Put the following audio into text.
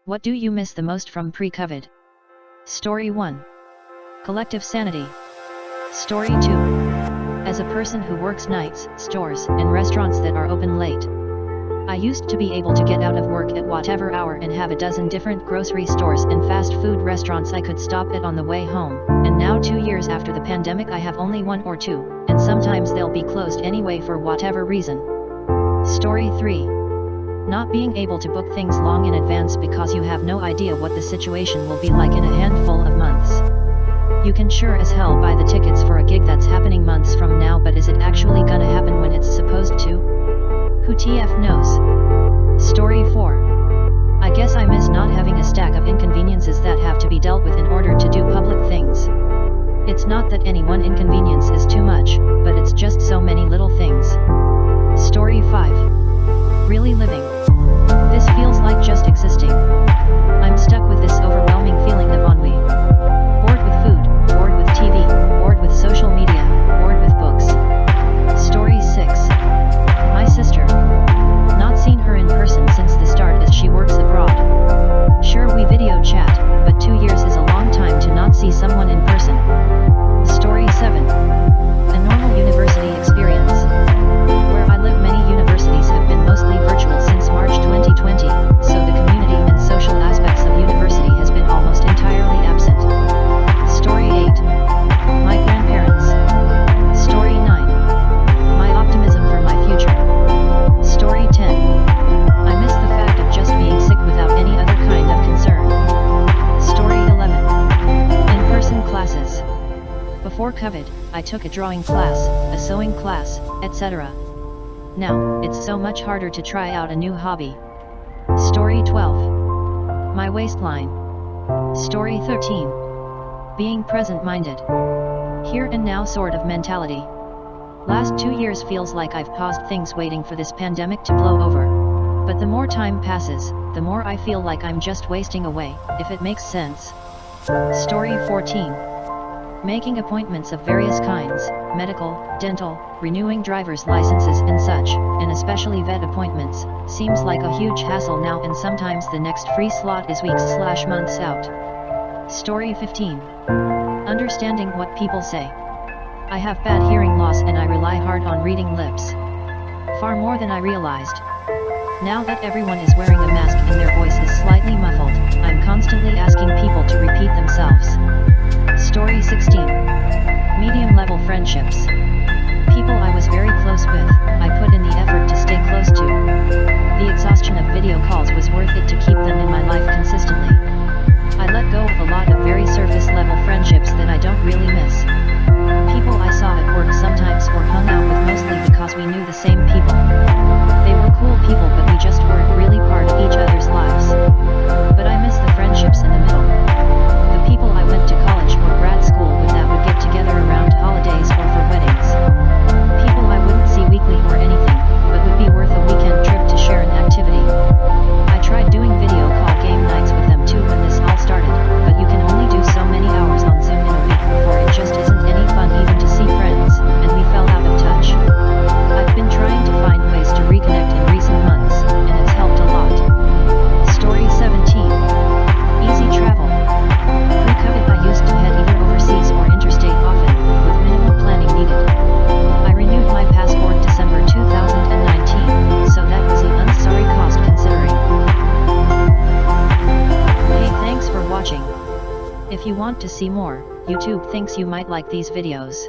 What do you miss the most from pre-COVID? Story 1. Collective sanity. Story 2. As a person who works nights, stores, and restaurants that are open late, I used to be able to get out of work at whatever hour and have a dozen different grocery stores and fast food restaurants I could stop at on the way home, and now 2 years after the pandemic I have only one or two, and sometimes they'll be closed anyway for whatever reason. Story 3. Not being able to book things long in advance because you have no idea what the situation will be like in a handful of months. You can sure as hell buy the tickets for a gig that's happening months from now, but is it actually gonna happen when it's supposed to? Who TF knows? Story 4. I guess I miss not having a stack of inconveniences that have to be dealt with in order to do public things. It's not that any one inconvenience is too much, but it's just so many little things. Story 5. Really living. This feels like just existing. I'm stuck with this overwhelming feeling of ennui. Bored with food, bored with TV, bored with social media, bored with books. Story 6. My sister. Not seen her in person since the start as she works abroad. Sure, we video chat, but 2 years is a long time to not see someone in person. Story 7. A normal university experience. Where I live, many universities have been mostly virtual since March 2020, so the community and social aspects of university has been almost entirely absent. Story 8. My grandparents. Story 9. My optimism for my future. Story 10. I miss the fact of just being sick without any other kind of concern. Story 11. In-person classes. Before COVID, I took a drawing class, a sewing class, etc. Now, it's so much harder to try out a new hobby. Story 12. My waistline. Story 13. Being present-minded. Here and now sort of mentality. Last 2 years feels like I've paused things waiting for this pandemic to blow over. But the more time passes, the more I feel like I'm just wasting away, if it makes sense. Story 14. Making appointments of various kinds, medical, dental, renewing driver's licenses and such, and especially vet appointments, seems like a huge hassle now, and sometimes the next free slot is weeks/months out. Story 15. Understanding what people say. I have bad hearing loss and I rely hard on reading lips. Far more than I realized. Now that everyone is wearing a mask and their voice is slightly muffled, I'm constantly asking people to repeat themselves. Story 16. Medium-level friendships. People I was very close with, I put in the effort to stay close to. The exhaustion of video calls was worth it to keep them in my life consistently. I let go of a lot of very surface-level friendships that I don't really miss. People I saw at work sometimes or hung out with mostly because we knew the same people. They were cool people, but we just weren't really part of each other's lives. But I miss the friendships in the middle. The people I went to college or grad school with that would get together around holidays or for weddings. People I wouldn't see weekly or anything, but would be worth a weekend trip to share an activity. I tried doing video call game nights with them too when this all started, but you can only do so many hours on Zoom in a week before it just isn't any fun even to see friends, and we fell out of touch. I've been trying to find ways to reconnect in recent months, and it's helped a lot. Story 17. Easy travel. Pre-COVID I used to head either overseas or interstate often, with minimal planning needed. I renewed my passport December 2019, so that was an unsorry cost considering. Hey, thanks for watching. If you want to see more, YouTube thinks you might like these videos.